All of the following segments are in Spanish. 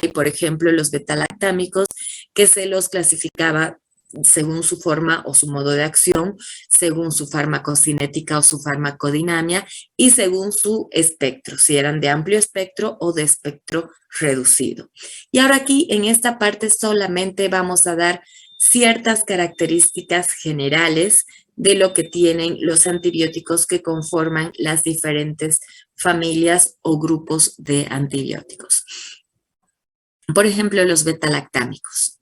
hay, por ejemplo, los betalactámicos, que se los clasificaba según su forma o su modo de acción, según su farmacocinética o su farmacodinamia y según su espectro, si eran de amplio espectro o de espectro reducido. Y ahora aquí en esta parte solamente vamos a dar ciertas características generales de lo que tienen los antibióticos que conforman las diferentes familias o grupos de antibióticos. Por ejemplo, los betalactámicos.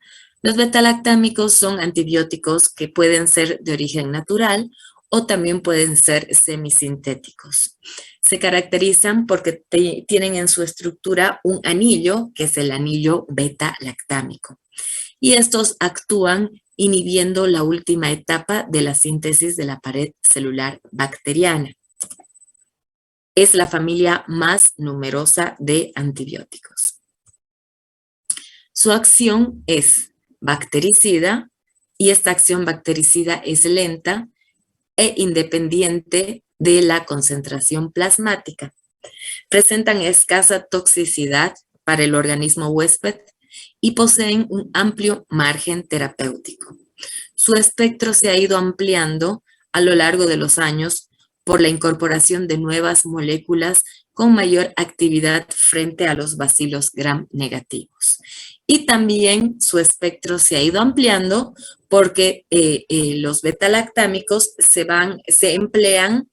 Los betalactámicos son antibióticos que pueden ser de origen natural o también pueden ser semisintéticos. Se caracterizan porque tienen en su estructura un anillo, que es el anillo beta-lactámico. Y estos actúan inhibiendo la última etapa de la síntesis de la pared celular bacteriana. Es la familia más numerosa de antibióticos. Su acción es bactericida y esta acción bactericida es lenta e independiente de la concentración plasmática. Presentan escasa toxicidad para el organismo huésped y poseen un amplio margen terapéutico. Su espectro se ha ido ampliando a lo largo de los años por la incorporación de nuevas moléculas con mayor actividad frente a los bacilos gram negativos. Y también su espectro se ha ido ampliando porque los betalactámicos se emplean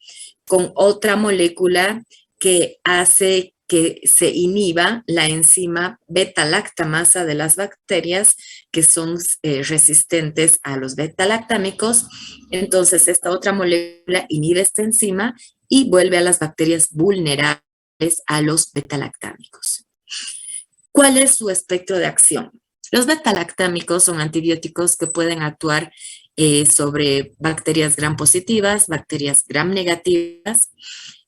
con otra molécula que hace que se inhiba la enzima beta-lactamasa de las bacterias que son resistentes a los betalactámicos. Entonces, esta otra molécula inhibe esta enzima y vuelve a las bacterias vulnerables a los betalactámicos. ¿Cuál es su espectro de acción? Los betalactámicos son antibióticos que pueden actuar sobre bacterias gram positivas, bacterias gram negativas.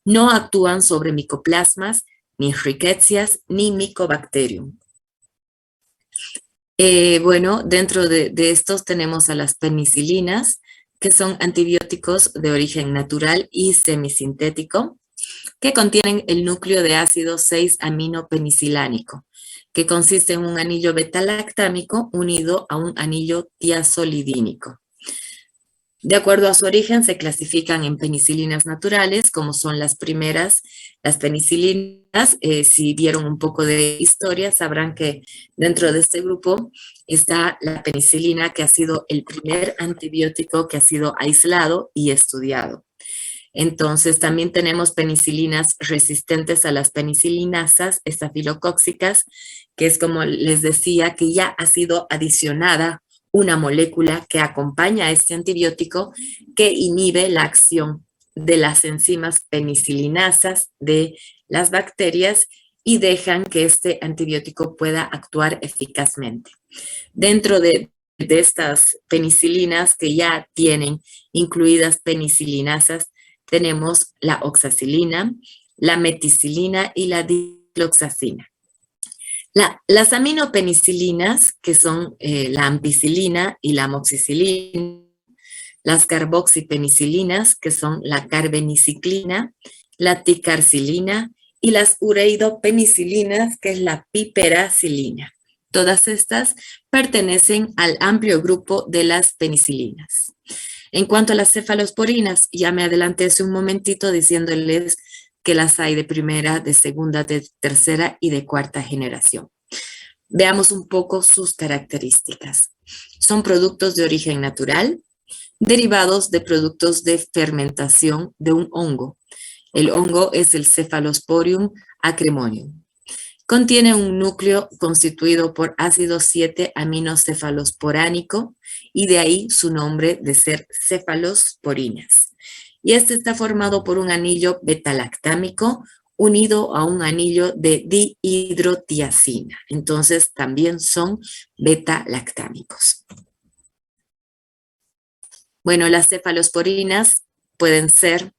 No actúan sobre micoplasmas, ni rickettsias, ni mycobacterium. Bueno, dentro de estos tenemos a las penicilinas, que son antibióticos de origen natural y semisintético, que contienen el núcleo de ácido 6-aminopenicilánico, que consiste en un anillo betalactámico unido a un anillo tiazolidínico. De acuerdo a su origen, se clasifican en penicilinas naturales, como son las primeras, las penicilinas. Si vieron un poco de historia, sabrán que dentro de este grupo está la penicilina, que ha sido el primer antibiótico que ha sido aislado y estudiado. Entonces, también tenemos penicilinas resistentes a las penicilinasas estafilocóccicas, que es como les decía, que ya ha sido adicionada una molécula que acompaña a este antibiótico que inhibe la acción de las enzimas penicilinasas de las bacterias y dejan que este antibiótico pueda actuar eficazmente. Dentro de estas penicilinas que ya tienen incluidas penicilinasas, tenemos la oxacilina, la meticilina y la dicloxacina. Las aminopenicilinas, que son la ampicilina y la amoxicilina, las carboxipenicilinas, que son la carbeniciclina, la ticarcilina y las ureidopenicilinas, que es la piperacilina. Todas estas pertenecen al amplio grupo de las penicilinas. En cuanto a las cefalosporinas, ya me adelanté hace un momentito diciéndoles que las hay de primera, de segunda, de tercera y de cuarta generación. Veamos un poco sus características. Son productos de origen natural, derivados de productos de fermentación de un hongo. El hongo es el Cephalosporium acremonium. Contiene un núcleo constituido por ácido 7-aminocefalosporánico y de ahí su nombre de ser cefalosporinas. Y este está formado por un anillo betalactámico unido a un anillo de dihidrotiazina. Entonces también son betalactámicos. Bueno, las cefalosporinas pueden ser,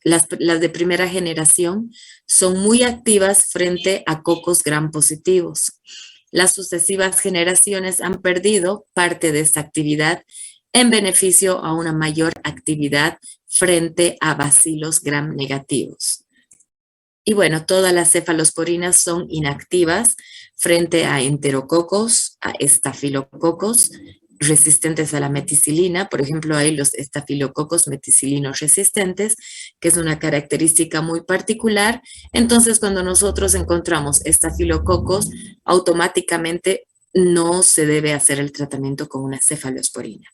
las de primera generación, son muy activas frente a cocos gram positivos. Las sucesivas generaciones han perdido parte de esta actividad en beneficio a una mayor actividad frente a bacilos gram negativos. Y bueno, todas las cefalosporinas son inactivas frente a enterococos, a estafilococos resistentes a la meticilina. Por ejemplo, hay los estafilococos meticilinos resistentes, que es una característica muy particular. Entonces, cuando nosotros encontramos estafilococos, automáticamente no se debe hacer el tratamiento con una cefalosporina.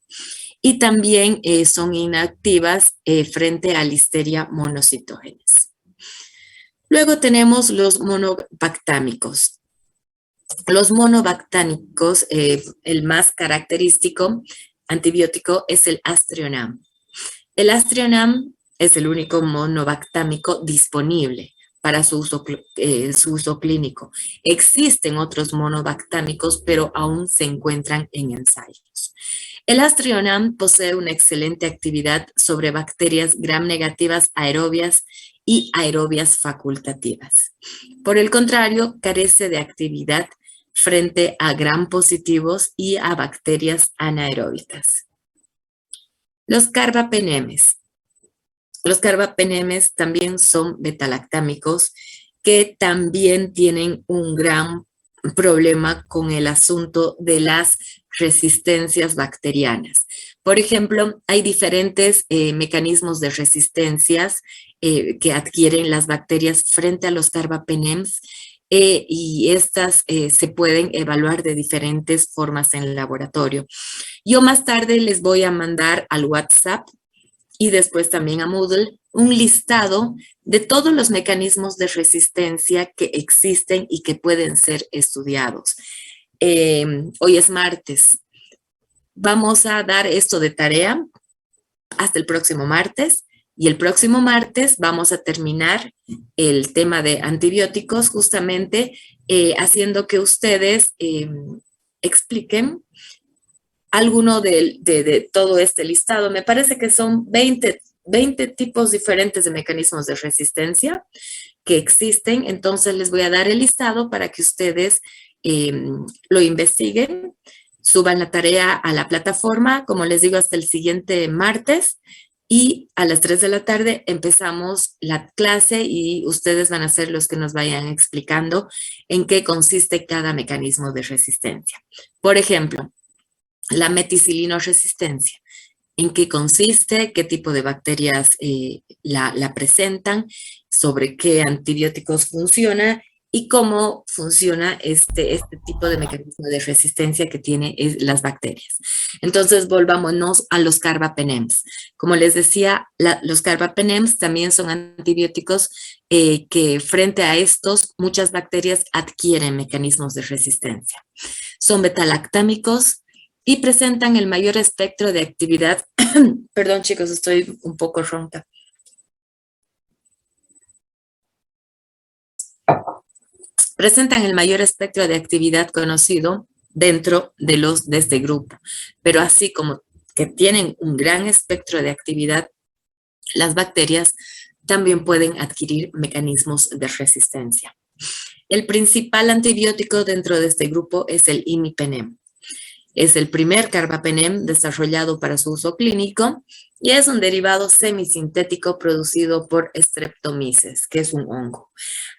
Y también son inactivas frente a Listeria monocytogenes. Luego tenemos los monobactámicos. Los monobactámicos, el más característico antibiótico es el Astrionam. El Astrionam es el único monobactámico disponible para su uso clínico. Existen otros monobactámicos, pero aún se encuentran en ensayos. El Astrionam posee una excelente actividad sobre bacterias gram negativas aerobias y aerobias facultativas. Por el contrario, carece de actividad frente a gram positivos y a bacterias anaeróbicas. Los carbapenemes. Los carbapenemes también son betalactámicos que también tienen un gran problema con el asunto de las resistencias bacterianas. Por ejemplo, hay diferentes mecanismos de resistencias que adquieren las bacterias frente a los carbapenems y estas se pueden evaluar de diferentes formas en el laboratorio. Yo más tarde les voy a mandar al WhatsApp y después también a Moodle un listado de todos los mecanismos de resistencia que existen y que pueden ser estudiados. Hoy es martes. Vamos a dar esto de tarea hasta el próximo martes y el próximo martes vamos a terminar el tema de antibióticos justamente haciendo que ustedes expliquen alguno de todo este listado. Me parece que son 20 tipos diferentes de mecanismos de resistencia que existen. Entonces les voy a dar el listado para que ustedes lo investiguen, suban la tarea a la plataforma, como les digo, hasta el siguiente martes. Y a las 3 de la tarde empezamos la clase y ustedes van a ser los que nos vayan explicando en qué consiste cada mecanismo de resistencia. Por ejemplo, la meticilinoresistencia. ¿En qué consiste? ¿Qué tipo de bacterias la presentan? ¿Sobre qué antibióticos funciona? ¿Y cómo funciona este tipo de mecanismo de resistencia que tienen las bacterias? Entonces, volvámonos a los carbapenems. Como les decía, los carbapenems también son antibióticos que frente a estos, muchas bacterias adquieren mecanismos de resistencia. Son betalactámicos, y presentan el mayor espectro de actividad. Perdón, chicos, estoy un poco ronca. Presentan el mayor espectro de actividad conocido dentro de este grupo, pero así como que tienen un gran espectro de actividad, las bacterias también pueden adquirir mecanismos de resistencia. El principal antibiótico dentro de este grupo es el imipenem. Es el primer carbapenem desarrollado para su uso clínico y es un derivado semisintético producido por Streptomyces, que es un hongo.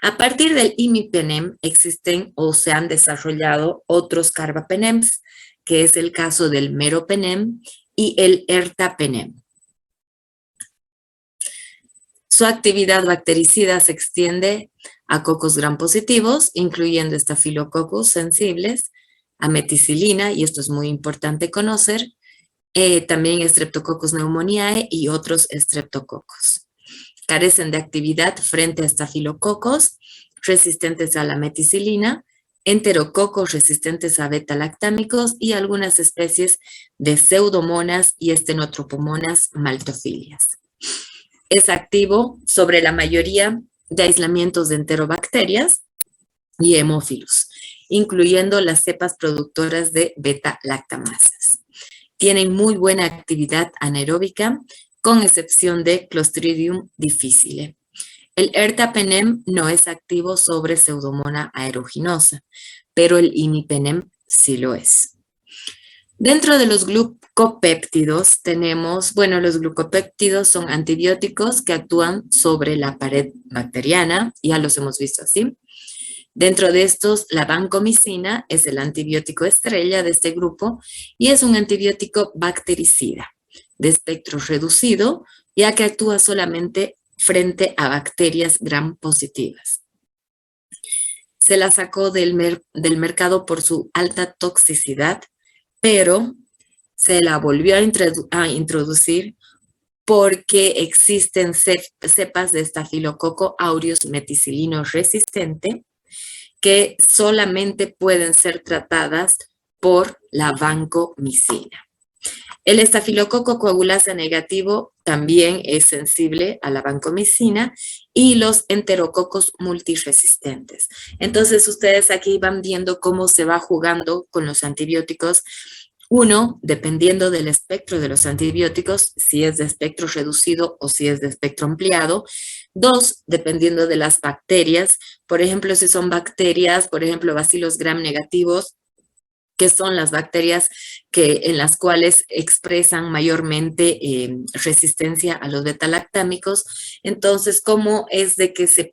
A partir del imipenem existen o se han desarrollado otros carbapenems, que es el caso del meropenem y el ertapenem. Su actividad bactericida se extiende a cocos gram positivos, incluyendo estafilococcus sensibles, a meticilina, y esto es muy importante conocer, también Streptococcus pneumoniae y otros estreptococos. Carecen de actividad frente a estafilococos resistentes a la meticilina, enterococos resistentes a beta-lactámicos y algunas especies de pseudomonas y estenotropomonas maltofilias. Es activo sobre la mayoría de aislamientos de enterobacterias y hemófilos, incluyendo las cepas productoras de beta-lactamasas. Tienen muy buena actividad anaeróbica, con excepción de Clostridium difficile. El ertapenem no es activo sobre Pseudomonas aeruginosa, pero el imipenem sí lo es. Dentro de los glucopéptidos tenemos, los glucopéptidos son antibióticos que actúan sobre la pared bacteriana, ya los hemos visto así. Dentro de estos, la vancomicina es el antibiótico estrella de este grupo y es un antibiótico bactericida de espectro reducido, ya que actúa solamente frente a bacterias gram positivas. Se la sacó del mercado por su alta toxicidad, pero se la volvió a introducir porque existen cepas de Staphylococcus aureus meticilino resistente que solamente pueden ser tratadas por la vancomicina. El estafilococo coagulasa negativo también es sensible a la vancomicina y los enterococos multiresistentes. Entonces, ustedes aquí van viendo cómo se va jugando con los antibióticos. Uno, dependiendo del espectro de los antibióticos, si es de espectro reducido o si es de espectro ampliado. Dos, dependiendo de las bacterias. Por ejemplo, si son bacterias, por ejemplo, bacilos gram negativos, que son las bacterias en las cuales expresan mayormente resistencia a los betalactámicos. Entonces, ¿cómo es de que se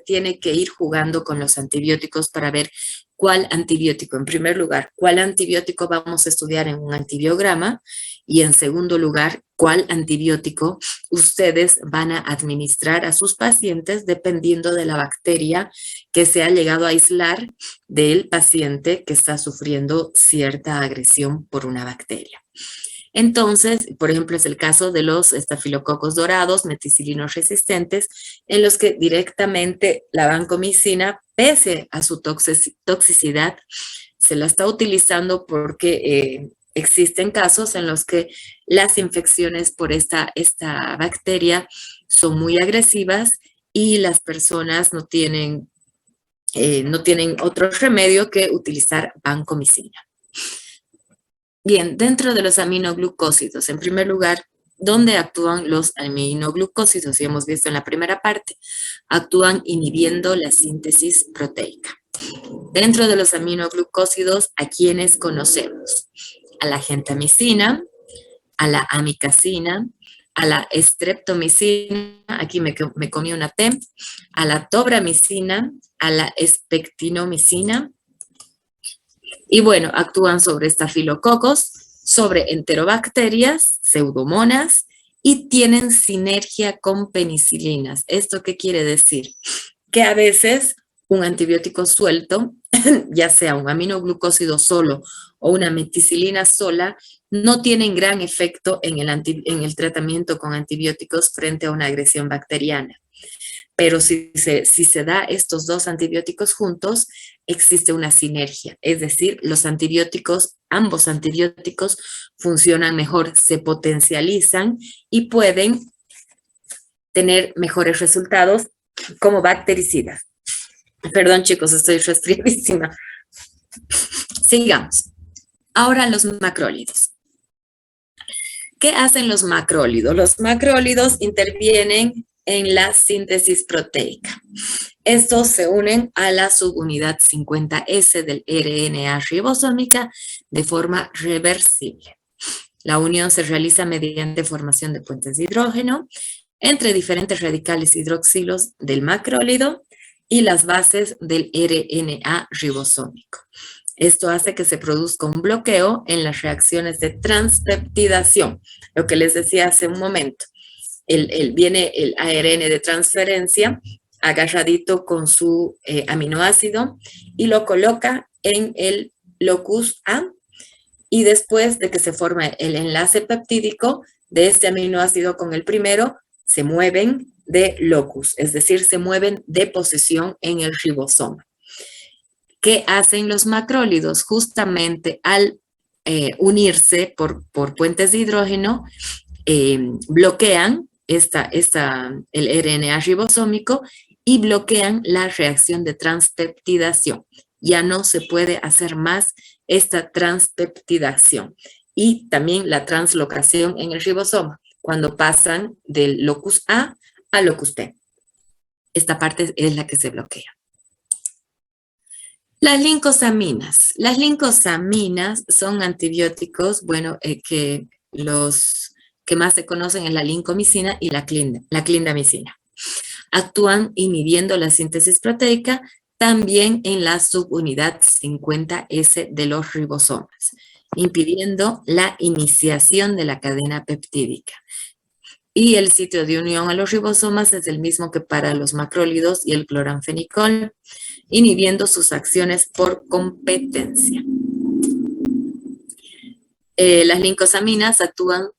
tiene que ir jugando con los antibióticos para ver cuál antibiótico? En primer lugar, ¿cuál antibiótico vamos a estudiar en un antibiograma? Y en segundo lugar, ¿cuál antibiótico ustedes van a administrar a sus pacientes dependiendo de la bacteria que se ha llegado a aislar del paciente que está sufriendo cierta agresión por una bacteria? Entonces, por ejemplo, es el caso de los estafilococos dorados, meticilinos resistentes, en los que directamente la vancomicina, pese a su toxicidad, se la está utilizando porque existen casos en los que las infecciones por esta bacteria son muy agresivas y las personas no tienen otro remedio que utilizar vancomicina. Bien, dentro de los aminoglucósidos, en primer lugar, ¿dónde actúan los aminoglucósidos? Y hemos visto en la primera parte, actúan inhibiendo la síntesis proteica. Dentro de los aminoglucósidos, ¿a quiénes conocemos? A la gentamicina, a la amicacina, a la streptomicina, aquí me comí una T, a la tobramicina, a la espectinomicina. Y bueno, actúan sobre estafilococos, sobre enterobacterias, pseudomonas, y tienen sinergia con penicilinas. ¿Esto qué quiere decir? Que a veces un antibiótico suelto, ya sea un aminoglucósido solo o una meticilina sola, no tienen gran efecto en el tratamiento con antibióticos frente a una agresión bacteriana. Pero si se da estos dos antibióticos juntos, existe una sinergia. Es decir, ambos antibióticos funcionan mejor, se potencializan y pueden tener mejores resultados como bactericidas. Perdón, chicos, estoy resfriadísima. Sigamos. Ahora los macrólidos. ¿Qué hacen los macrólidos? Los macrólidos intervienen en la síntesis proteica. Estos se unen a la subunidad 50S del RNA ribosómica de forma reversible. La unión se realiza mediante formación de puentes de hidrógeno entre diferentes radicales hidroxilos del macrólido y las bases del RNA ribosómico. Esto hace que se produzca un bloqueo en las reacciones de transpeptidación, lo que les decía hace un momento. Viene el ARN de transferencia agarradito con su aminoácido y lo coloca en el locus A, y después de que se forma el enlace peptídico de este aminoácido con el primero, se mueven de locus, es decir, se mueven de posición en el ribosoma. ¿Qué hacen los macrólidos? Justamente al unirse por puentes de hidrógeno, bloquean el RNA ribosómico y bloquean la reacción de transpeptidación. Ya no se puede hacer más esta transpeptidación. Y también la translocación en el ribosoma, cuando pasan del locus A al locus B. Esta parte es la que se bloquea. Las lincosaminas. Las lincosaminas son antibióticos, que los que más se conocen es la lincomicina y la clindamicina. Actúan inhibiendo la síntesis proteica también en la subunidad 50S de los ribosomas, impidiendo la iniciación de la cadena peptídica. Y el sitio de unión a los ribosomas es el mismo que para los macrólidos y el cloranfenicol, inhibiendo sus acciones por competencia. Las lincosaminas actúan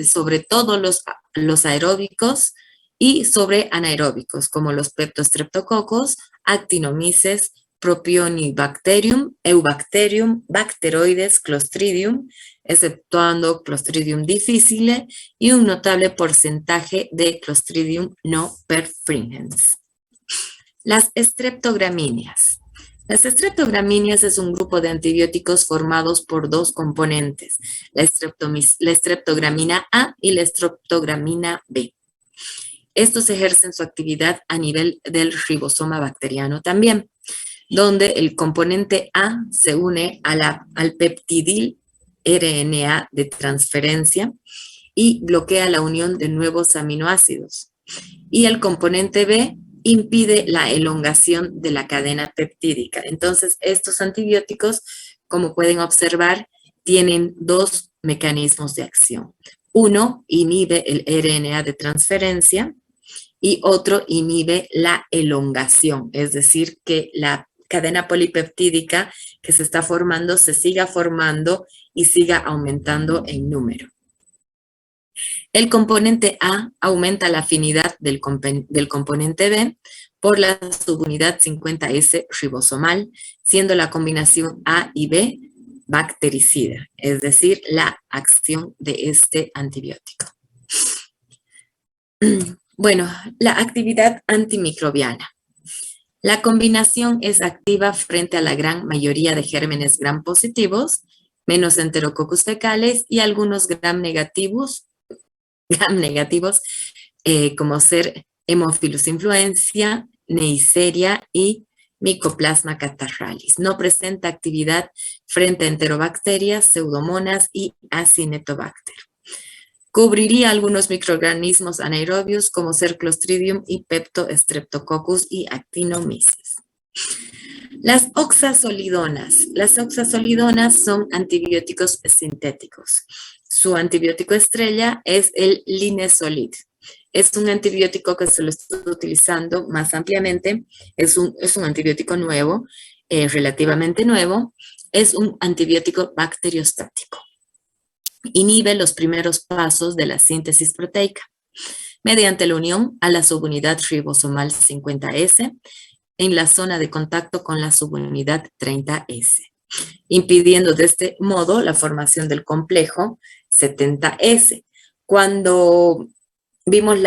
sobre todos los aeróbicos y sobre anaeróbicos, como los peptostreptococos, actinomyces, propionibacterium, eubacterium, bacteroides, clostridium, exceptuando Clostridium difficile y un notable porcentaje de Clostridium no perfringens. Las streptogramíneas. Las streptogramíneas es un grupo de antibióticos formados por dos componentes, la streptogramina A y la streptogramina B. Estos ejercen su actividad a nivel del ribosoma bacteriano también, donde el componente A se une al peptidil RNA de transferencia y bloquea la unión de nuevos aminoácidos. Y el componente B impide la elongación de la cadena peptídica. Entonces, estos antibióticos, como pueden observar, tienen dos mecanismos de acción. Uno inhibe el RNA de transferencia y otro inhibe la elongación, es decir, que la cadena polipeptídica que se está formando se siga formando y siga aumentando en número. El componente A aumenta la afinidad del componente B por la subunidad 50S ribosomal, siendo la combinación A y B bactericida, es decir, la acción de este antibiótico. Bueno, la actividad antimicrobiana. La combinación es activa frente a la gran mayoría de gérmenes gram positivos, menos enterococcus fecales y algunos gram negativos, como ser Haemophilus influenza, Neisseria y Mycoplasma catarrhalis. No presenta actividad frente a enterobacterias, pseudomonas y acinetobacter. Cubriría algunos microorganismos anaerobios como ser Clostridium y Peptostreptococcus y Actinomyces. Las oxazolidonas. Las oxazolidonas son antibióticos sintéticos. Su antibiótico estrella es el Linezolid. Es un antibiótico que se lo está utilizando más ampliamente. Es un antibiótico nuevo, relativamente nuevo. Es un antibiótico bacteriostático. Inhibe los primeros pasos de la síntesis proteica mediante la unión a la subunidad ribosomal 50S en la zona de contacto con la subunidad 30S, impidiendo de este modo la formación del complejo 70S. Cuando vimos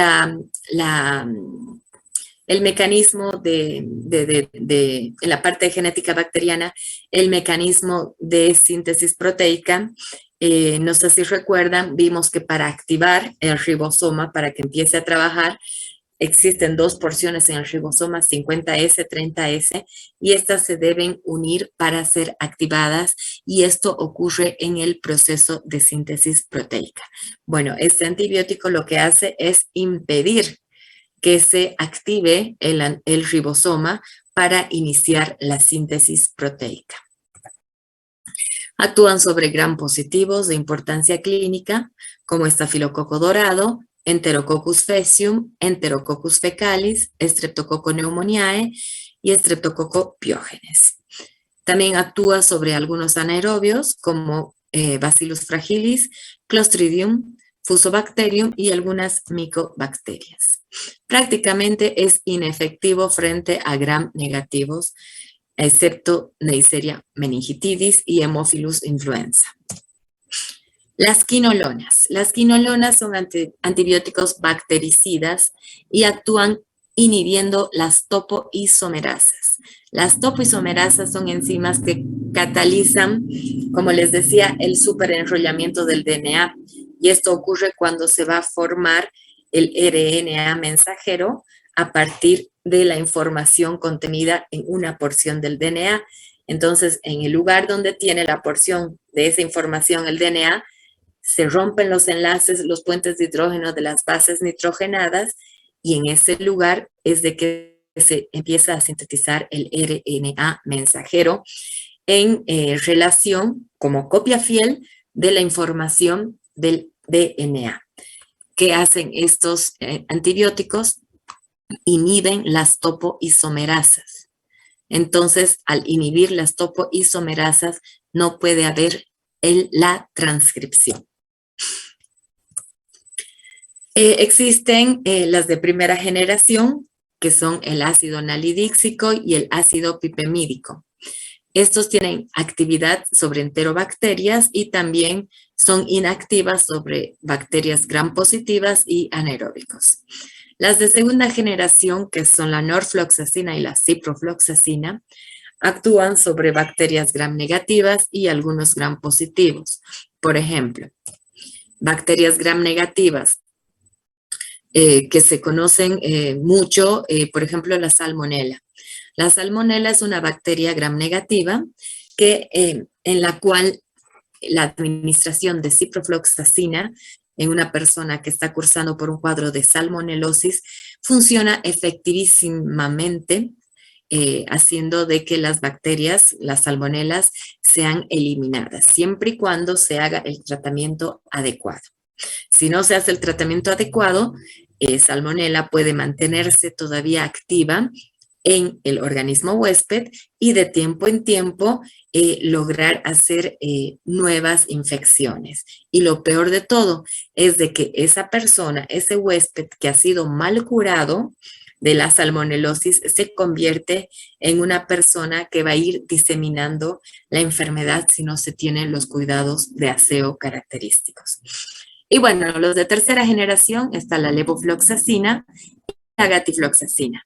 el mecanismo en la parte de genética bacteriana, el mecanismo de síntesis proteica, no sé si recuerdan, vimos que para activar el ribosoma, para que empiece a trabajar, existen dos porciones en el ribosoma, 50S, 30S, y estas se deben unir para ser activadas, y esto ocurre en el proceso de síntesis proteica. Bueno, este antibiótico lo que hace es impedir que se active el ribosoma para iniciar la síntesis proteica. Actúan sobre gram positivos de importancia clínica, como estafilococo dorado, Enterococcus faecium, Enterococcus fecalis, Streptococcus pneumoniae y Streptococcus pyogenes. También actúa sobre algunos anaerobios como Bacillus fragilis, Clostridium, Fusobacterium y algunas micobacterias. Prácticamente es inefectivo frente a gram negativos, excepto Neisseria meningitidis y Haemophilus influenza. Las quinolonas. Las quinolonas son antibióticos bactericidas y actúan inhibiendo las topoisomerasas. Las topoisomerasas son enzimas que catalizan, como les decía, el superenrollamiento del DNA, y esto ocurre cuando se va a formar el RNA mensajero a partir de la información contenida en una porción del DNA. Entonces, en el lugar donde tiene la porción de esa información el DNA, se rompen los enlaces, los puentes de hidrógeno de las bases nitrogenadas, y en ese lugar es de que se empieza a sintetizar el RNA mensajero en relación como copia fiel de la información del DNA. ¿Qué hacen estos antibióticos? Inhiben las topoisomerasas. Entonces, al inhibir las topoisomerasas, no puede haber la transcripción. Existen las de primera generación, que son el ácido nalidíxico y el ácido pipemídico. Estos tienen actividad sobre enterobacterias y también son inactivas sobre bacterias gram positivas y anaeróbicos. Las de segunda generación, que son la norfloxacina y la ciprofloxacina, actúan sobre bacterias gram negativas y algunos gram positivos. Por ejemplo, bacterias gram negativas que se conocen mucho, por ejemplo, la salmonela. La salmonela es una bacteria gram negativa en la cual la administración de ciprofloxacina en una persona que está cursando por un cuadro de salmonelosis funciona efectivísimamente, haciendo de que las bacterias, las salmonelas, sean eliminadas, siempre y cuando se haga el tratamiento adecuado. Si no se hace el tratamiento adecuado, salmonela puede mantenerse todavía activa en el organismo huésped y de tiempo en tiempo lograr hacer nuevas infecciones. Y lo peor de todo es de que esa persona, ese huésped que ha sido mal curado de la salmonelosis, se convierte en una persona que va a ir diseminando la enfermedad si no se tienen los cuidados de aseo característicos. Y bueno, los de tercera generación está la levofloxacina y la gatifloxacina.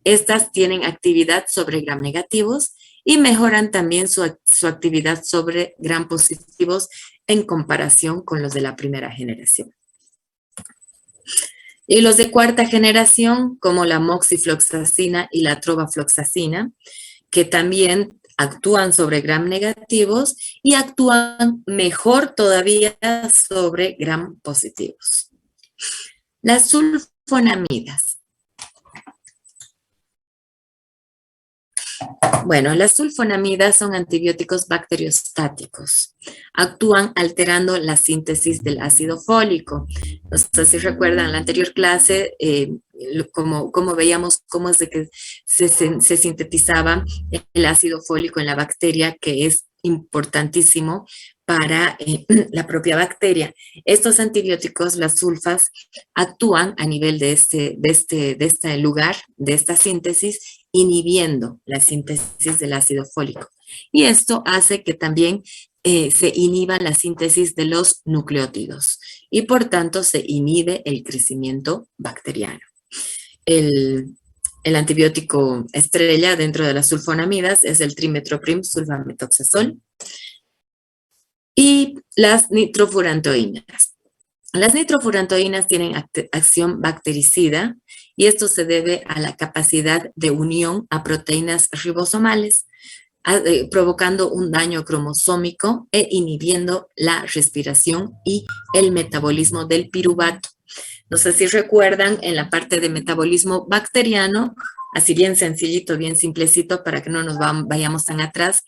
Estas tienen actividad sobre gram negativos y mejoran también su actividad sobre gram positivos en comparación con los de la primera generación. Y los de cuarta generación, como la moxifloxacina y la trovafloxacina, que también actúan sobre gram negativos y actúan mejor todavía sobre gram positivos. Las sulfonamidas. Bueno, las sulfonamidas son antibióticos bacteriostáticos. Actúan alterando la síntesis del ácido fólico. No sé si recuerdan en la anterior clase, como veíamos cómo es de que se sintetizaba el ácido fólico en la bacteria, que es importantísimo para la propia bacteria. Estos antibióticos, las sulfas, actúan a nivel de este lugar, de esta síntesis, inhibiendo la síntesis del ácido fólico. Y esto hace que también se inhiba la síntesis de los nucleótidos y por tanto se inhibe el crecimiento bacteriano. El antibiótico estrella dentro de las sulfonamidas es el trimetoprim sulfametoxazol y las nitrofurantoínas. Las nitrofurantoínas tienen acción bactericida y esto se debe a la capacidad de unión a proteínas ribosomales, provocando un daño cromosómico e inhibiendo la respiración y el metabolismo del piruvato. No sé si recuerdan en la parte de metabolismo bacteriano, así bien sencillito, bien simplecito, para que no nos vayamos tan atrás,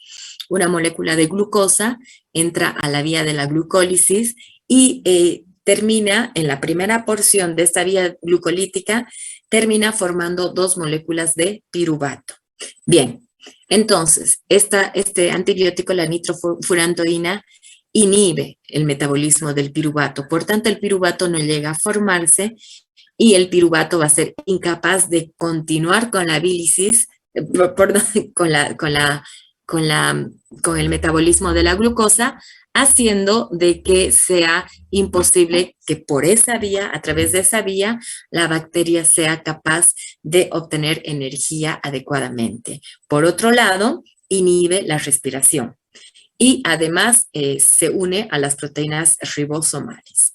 una molécula de glucosa entra a la vía de la glucólisis y termina en la primera porción de esta vía glucolítica, termina formando dos moléculas de piruvato. Bien, entonces, este antibiótico, la nitrofurantoína, inhibe el metabolismo del piruvato. Por tanto, el piruvato no llega a formarse y el piruvato va a ser incapaz de continuar con la bilis, con el metabolismo de la glucosa, haciendo de que sea imposible que por esa vía, a través de esa vía, la bacteria sea capaz de obtener energía adecuadamente. Por otro lado, inhibe la respiración y además se une a las proteínas ribosomales.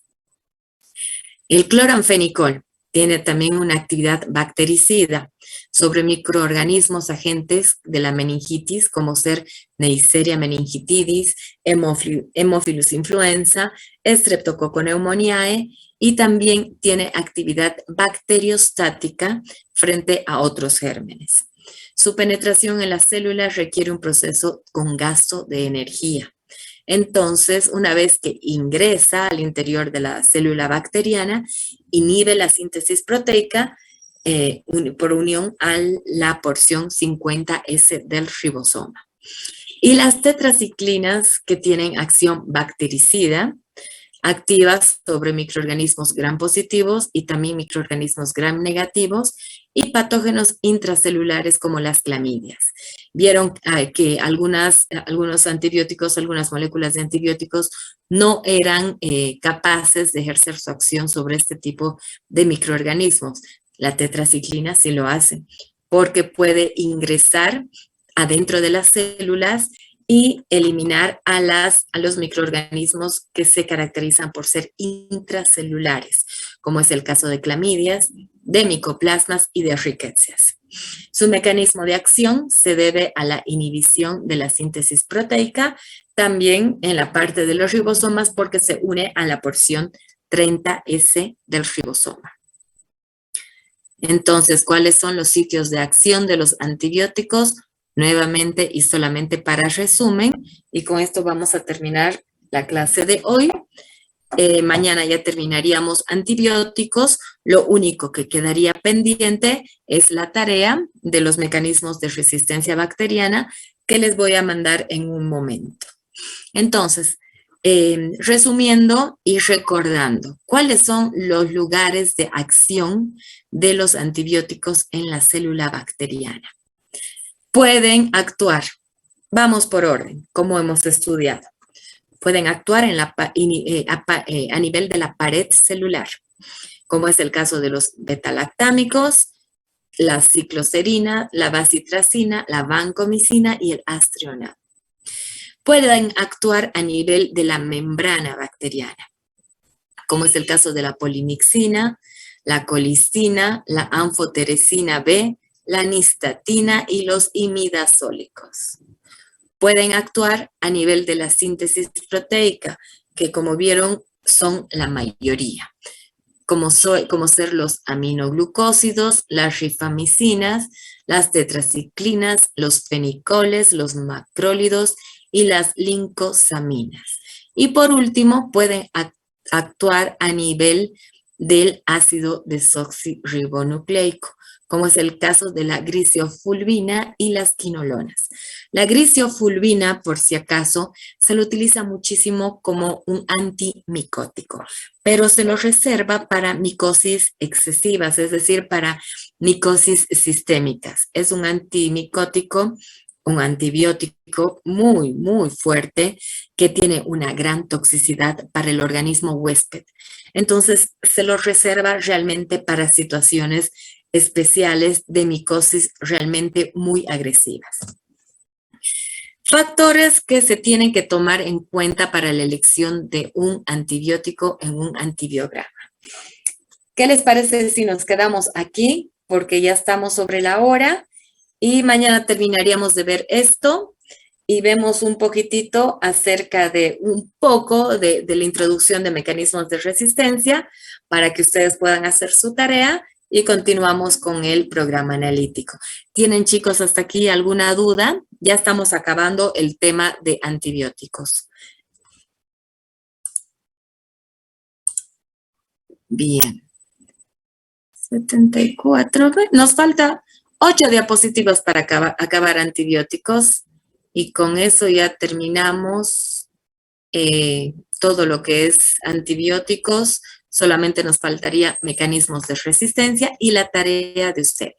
El cloranfenicol tiene también una actividad bactericida sobre microorganismos agentes de la meningitis, como ser Neisseria meningitidis, Haemophilus influenza, Streptococcus pneumoniae, y también tiene actividad bacteriostática frente a otros gérmenes. Su penetración en las células requiere un proceso con gasto de energía. Entonces, una vez que ingresa al interior de la célula bacteriana, inhibe la síntesis proteica por unión a la porción 50S del ribosoma. Y las tetraciclinas, que tienen acción bactericida, activas sobre microorganismos gram positivos y también microorganismos gram negativos y patógenos intracelulares como las clamidias. Vieron que algunos antibióticos, algunas moléculas de antibióticos no eran capaces de ejercer su acción sobre este tipo de microorganismos. La tetraciclina sí lo hace, porque puede ingresar adentro de las células y eliminar a los microorganismos que se caracterizan por ser intracelulares, como es el caso de clamidias, de micoplasmas y de rickettsias. Su mecanismo de acción se debe a la inhibición de la síntesis proteica, también en la parte de los ribosomas, porque se une a la porción 30S del ribosoma. Entonces, ¿cuáles son los sitios de acción de los antibióticos? Nuevamente y solamente para resumen, y con esto vamos a terminar la clase de hoy. Mañana ya terminaríamos antibióticos. Lo único que quedaría pendiente es la tarea de los mecanismos de resistencia bacteriana que les voy a mandar en un momento. Entonces, resumiendo y recordando, ¿cuáles son los lugares de acción de los antibióticos en la célula bacteriana? Pueden actuar, vamos por orden, como hemos estudiado. Pueden actuar a nivel de la pared celular, como es el caso de los betalactámicos, la cicloserina, la bacitracina, la vancomicina y el aztreonam. Pueden actuar a nivel de la membrana bacteriana, como es el caso de la polimixina, la colistina, la anfoteresina B, la nistatina y los imidazólicos. Pueden actuar a nivel de la síntesis proteica, que como vieron son la mayoría, como ser los aminoglucósidos, las rifamicinas, las tetraciclinas, los fenicoles, los macrólidos y las lincosaminas. Y por último, pueden actuar a nivel del ácido desoxirribonucleico, como es el caso de la grisiofulvina y las quinolonas. La grisiofulvina, por si acaso, se lo utiliza muchísimo como un antimicótico, pero se lo reserva para micosis excesivas, es decir, para micosis sistémicas. Es un antimicótico, un antibiótico muy, muy fuerte que tiene una gran toxicidad para el organismo huésped. Entonces, se lo reserva realmente para situaciones especiales de micosis realmente muy agresivas. Factores que se tienen que tomar en cuenta para la elección de un antibiótico en un antibiograma. ¿Qué les parece si nos quedamos aquí? Porque ya estamos sobre la hora y mañana terminaríamos de ver esto y vemos un poquitito acerca de un poco de la introducción de mecanismos de resistencia para que ustedes puedan hacer su tarea y continuamos con el programa analítico. ¿Tienen, chicos, hasta aquí alguna duda? Ya estamos acabando el tema de antibióticos. Bien. 74. Nos falta 8 diapositivas para acabar antibióticos y con eso ya terminamos todo lo que es antibióticos. Solamente nos faltaría mecanismos de resistencia y la tarea de ustedes.